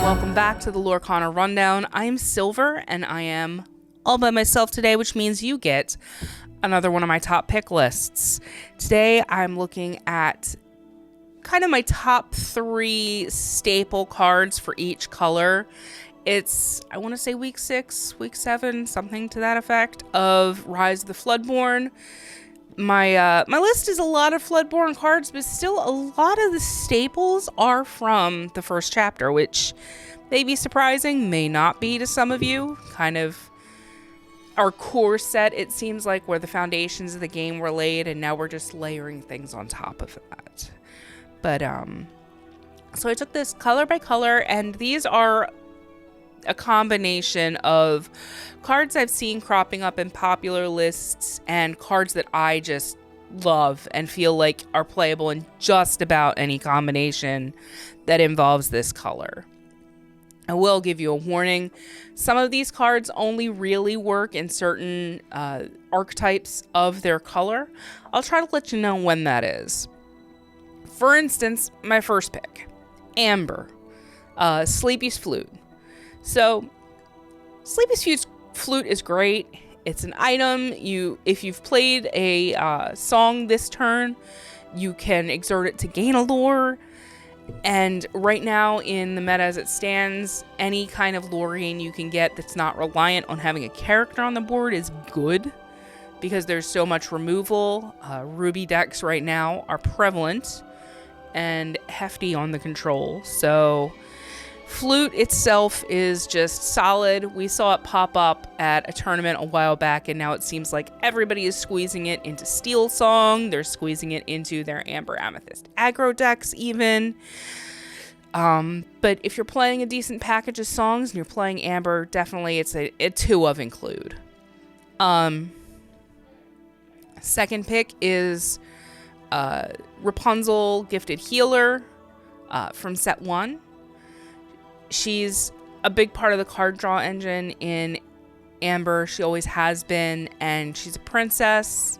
Welcome back to the Lorcana Rundown. I am Silver, and I am all by myself today, which means you get another one of my top pick lists. Today, I'm looking at kind of my top 3 staple cards for each color. It's, I want to say week 6, week 7, something to that effect, of Rise of the Floodborn. My list is a lot of Floodborn cards, but still a lot of the staples are from the first chapter, which may be surprising, may not be to some of you. Kind of our core set, it seems like, where the foundations of the game were laid, and now we're just layering things on top of that. But, so I took this color by color, and these are a combination of cards I've seen cropping up in popular lists and cards that I just love and feel like are playable in just about any combination that involves this color. I will give you a warning. Some of these cards only really work in certain archetypes of their color. I'll try to let you know when that is. For instance, my first pick, Amber, Sleepy's Flute. So, Sleepy's Flute is great. It's an item. If you've played a song this turn, you can exert it to gain a lore. And right now, in the meta as it stands, any kind of lore gain you can get that's not reliant on having a character on the board is good, because there's so much removal. Ruby decks right now are prevalent and hefty on the control. So Flute itself is just solid. We saw it pop up at a tournament a while back, and now it seems like everybody is squeezing it into Steel Song. They're squeezing it into their Amber Amethyst aggro decks even. But if you're playing a decent package of songs and you're playing Amber, definitely it's a 2 of include. Second pick is Rapunzel Gifted Healer from set 1. She's a big part of the card draw engine in Amber. She always has been, and she's a princess.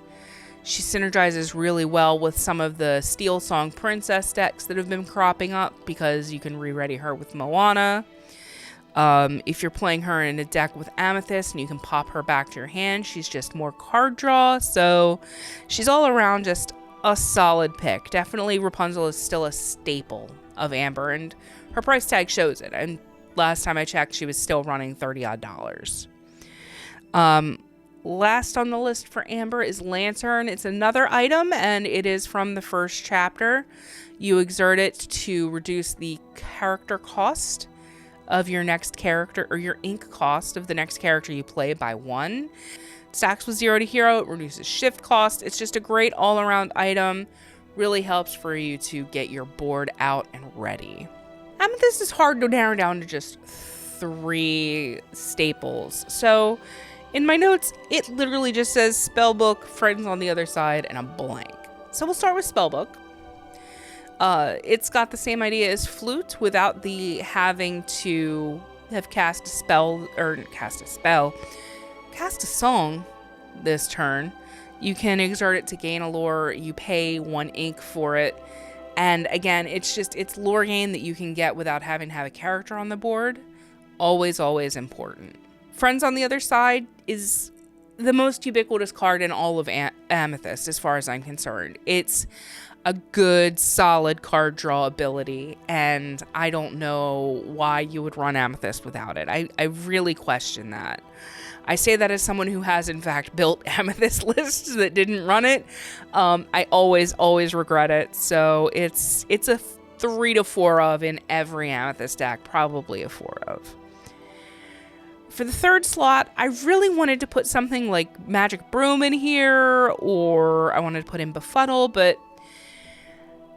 She synergizes really well with some of the Steel Song princess decks that have been cropping up, because you can re-ready her with Moana. If you're playing her in a deck with Amethyst and you can pop her back to your hand, she's just more card draw. So she's all around just a solid pick. Definitely Rapunzel is still a staple of Amber, and her price tag shows it. And last time I checked, she was still running $30 odd. Last on the list for Amber is Lantern. It's another item, and it is from the first chapter. You exert it to reduce the character cost of your next character, or your ink cost of the next character you play, by 1. Stacks with 0 to hero. It reduces shift cost. It's just a great all-around item. Really helps for you to get your board out and ready. Amethyst is hard to narrow down to just 3 staples. So in my notes, it literally just says Spellbook, Friends on the Other Side, and a blank. So we'll start with Spellbook. It's got the same idea as Flute without the having to have cast a song this turn. You can exert it to gain a lore. You pay 1 ink for it. And again, it's lore gain that you can get without having to have a character on the board. Always, always important. Friends on the Other Side is the most ubiquitous card in all of Amethyst, as far as I'm concerned. It's a good, solid card draw ability, and I don't know why you would run Amethyst without it. I really question that. I say that as someone who has, in fact, built Amethyst lists that didn't run it. I always regret it. So it's a 3 to 4 of in every Amethyst deck, probably a 4 of. For the third slot, I really wanted to put something like Magic Broom in here, or I wanted to put in Befuddle, but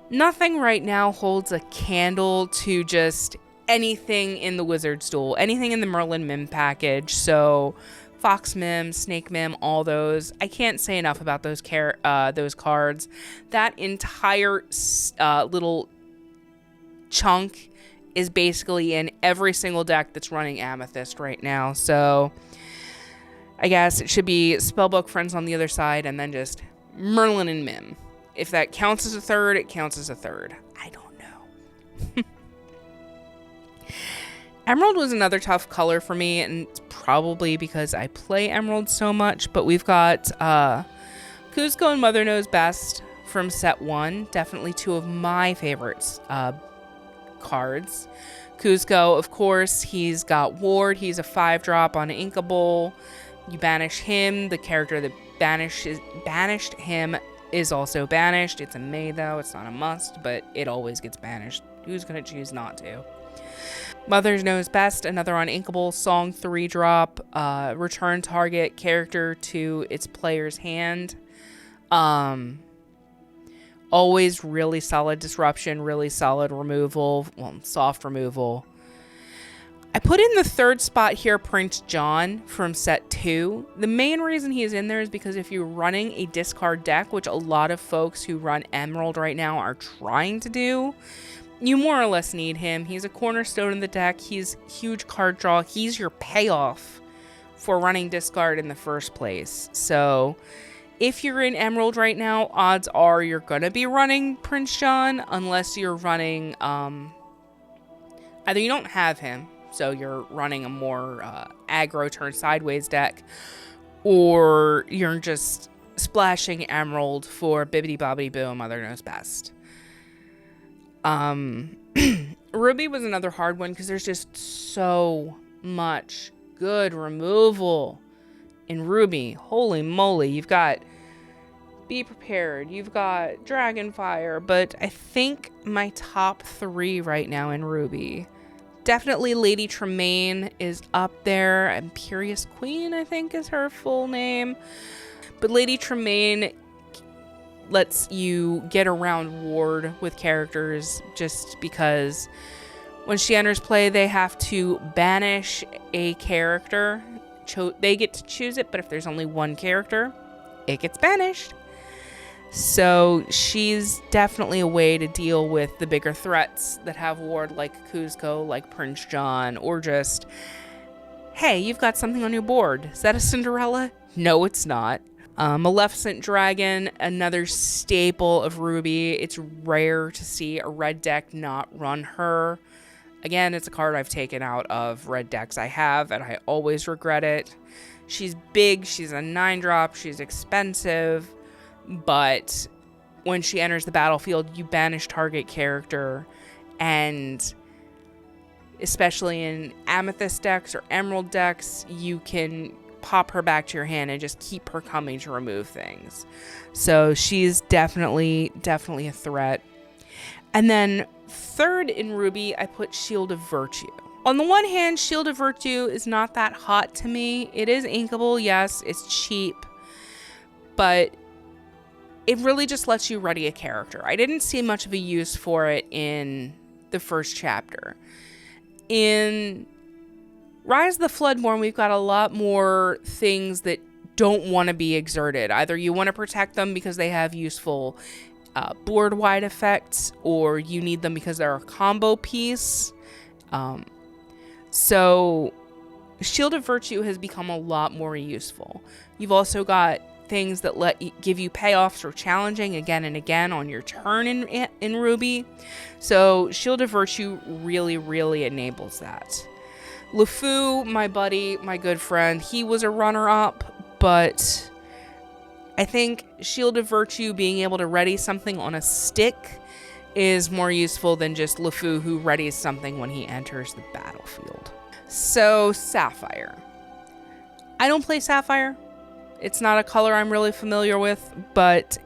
nothing right now holds a candle to just anything in the Wizard's Duel, anything in the Merlin Mim package. So Fox Mim, Snake Mim, all those. I can't say enough about those cards. That entire little chunk is basically in every single deck that's running Amethyst right now. So I guess it should be Spellbook, Friends on the Other Side, and then just Merlin and Mim. If that counts as a third, it counts as a third. I don't know. Emerald was another tough color for me, and it's probably because I play Emerald so much, but we've got Kuzco and Mother Knows Best from set 1. Definitely two of my favorites cards. Kuzco, of course, he's got Ward. He's a 5-drop on Inkable. You banish him. The character that banished him is also banished. It's a may, though. It's not a must, but it always gets banished. Who's going to choose not to? Mother Knows Best, another on Inkable. Song 3-drop. Return target character to its player's hand. Always really solid disruption, really solid removal, well, soft removal. I put in the 3rd spot here Prince John from set 2. The main reason he is in there is because if you're running a discard deck, which a lot of folks who run Emerald right now are trying to do, you more or less need him. He's a cornerstone in the deck. He's huge card draw. He's your payoff for running discard in the first place. So if you're in Emerald right now, odds are you're going to be running Prince John unless you're running, either you don't have him, so you're running a more aggro turn sideways deck, or you're just splashing Emerald for Bibbidi Bobbidi Boo and Mother Knows Best. Ruby was another hard one because there's just so much good removal in Ruby. Holy moly, you've got Be Prepared, you've got Dragonfire, but I think my top 3 right now in Ruby, definitely Lady Tremaine is up there. Imperious Queen, I think, is her full name. But Lady Tremaine lets you get around Ward with characters just because when she enters play, they have to banish a character. They get to choose it, but if there's only one character, it gets banished. So she's definitely a way to deal with the bigger threats that have Ward, like Kuzco, like Prince John, or just, hey, you've got something on your board. Is that a Cinderella? No, it's not. Maleficent Dragon, another staple of Ruby. It's rare to see a red deck not run her. Again, it's a card I've taken out of red decks I have, and I always regret it. She's big, she's a 9-drop, she's expensive, but when she enters the battlefield, you banish target character, and especially in Amethyst decks or Emerald decks, you can pop her back to your hand and just keep her coming to remove things. So she's definitely a threat. And then 3rd in Ruby, I put Shield of Virtue. On the one hand, Shield of Virtue is not that hot to me. It is inkable, yes, it's cheap, but it really just lets you ready a character. I didn't see much of a use for it in the first chapter. In Rise of the Floodborn, we've got a lot more things that don't want to be exerted. Either you want to protect them because they have useful board-wide effects, or you need them because they're a combo piece. So Shield of Virtue has become a lot more useful. You've also got things that give you payoffs for challenging again and again on your turn in Ruby. So Shield of Virtue really enables that. LeFou, my buddy, my good friend, he was a runner-up, but I think Shield of Virtue being able to ready something on a stick is more useful than just LeFou, who readies something when he enters the battlefield. So Sapphire. I don't play Sapphire. It's not a color I'm really familiar with, but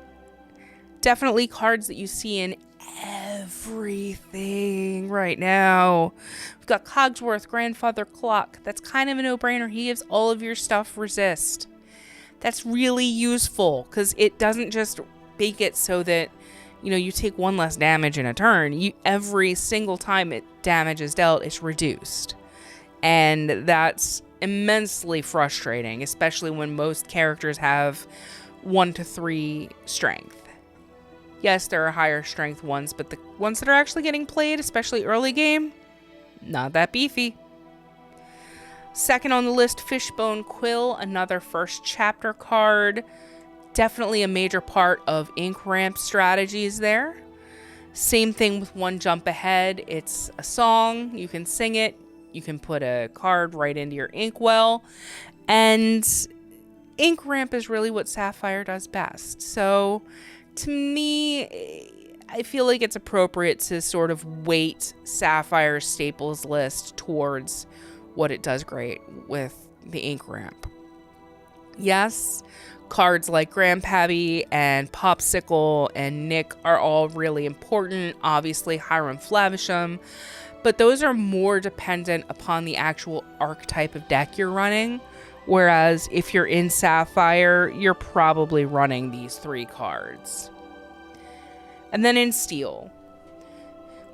definitely cards that you see in everything right now. We've got Cogsworth, Grandfather Clock. That's kind of a no-brainer. He gives all of your stuff resist. That's really useful because it doesn't just make it so that, you take one less damage in a turn. Every single time damage is dealt, it's reduced. And that's immensely frustrating, especially when most characters have 1 to 3 strength. Yes, there are higher strength ones, but the ones that are actually getting played, especially early game, not that beefy. Second on the list, Fishbone Quill, another first chapter card. Definitely a major part of ink ramp strategies there. Same thing with One Jump Ahead. It's a song, you can sing it, you can put a card right into your inkwell, and ink ramp is really what Sapphire does best. So to me, I feel like it's appropriate to sort of weight Sapphire's staples list towards what it does great with the ink ramp. Yes, cards like Grandpappy and Popsicle and Nick are all really important. Obviously, Hiram Flavisham. But those are more dependent upon the actual archetype of deck you're running. Whereas if you're in Sapphire, you're probably running these 3 cards. And then in Steel,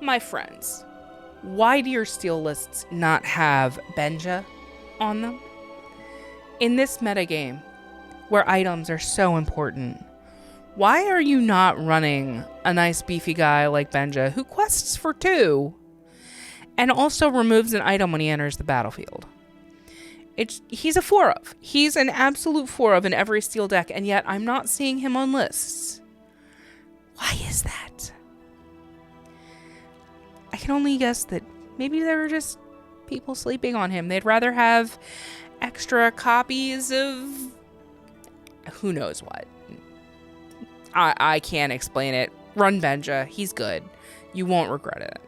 my friends, why do your Steel lists not have Benja on them? In this metagame, where items are so important, why are you not running a nice beefy guy like Benja who quests for 2 and also removes an item when he enters the battlefield? He's a 4-of. He's an absolute 4-of in every Steel deck, and yet I'm not seeing him on lists. Why is that? I can only guess that maybe there were just people sleeping on him. They'd rather have extra copies of who knows what. I can't explain it. Run Benja. He's good. You won't regret it.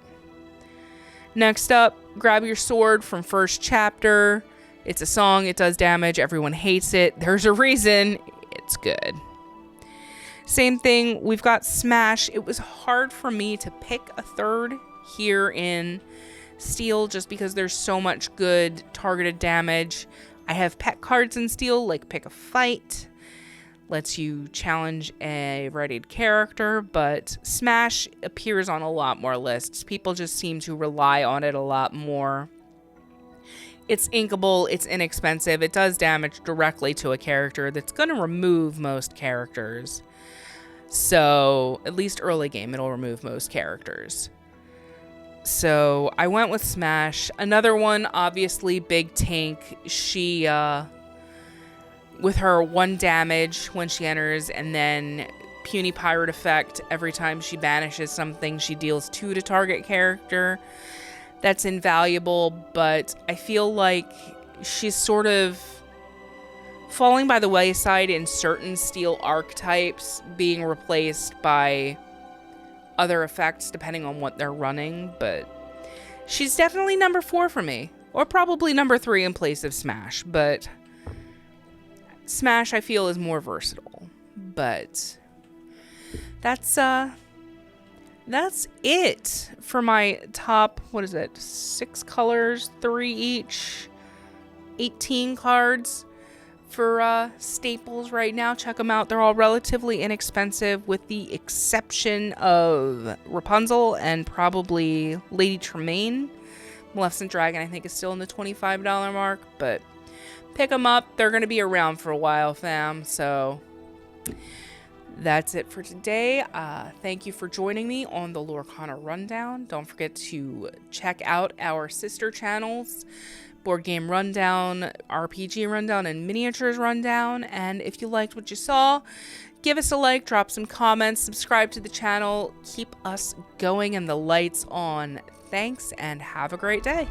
Next up, grab your sword from first chapter. It's a song. It does damage. Everyone hates it. There's a reason. It's good. Same thing. We've got Smash. It was hard for me to pick a third here in Steel just because there's so much good targeted damage. I have pet cards in Steel, like Pick a Fight. Lets you challenge a readied character, but Smash appears on a lot more lists. People just seem to rely on it a lot more. It's inkable, it's inexpensive, it does damage directly to a character that's going to remove most characters. So, at least early game, it'll remove most characters. So, I went with Smash. Another one, obviously, Big Tank. She, with her 1 damage when she enters, and then Puny Pirate effect, every time she banishes something, she deals 2 to target character. That's invaluable, but I feel like she's sort of falling by the wayside in certain Steel archetypes, being replaced by other effects depending on what they're running, but she's definitely number 4 for me, or probably number 3 in place of Smash, but Smash I feel is more versatile. But that's it for my top, 6 colors, 3 each, 18 cards for staples right now. Check them out. They're all relatively inexpensive with the exception of Rapunzel and probably Lady Tremaine. Maleficent Dragon I think is still in the $25 mark, but pick them up. They're going to be around for a while, fam. So that's it for today. Thank you for joining me on the Lorcana Rundown. Don't forget to check out our sister channels, Board Game Rundown, RPG Rundown, and Miniatures Rundown. And if you liked what you saw, give us a like, drop some comments, subscribe to the channel. Keep us going and the lights on. Thanks, and have a great day.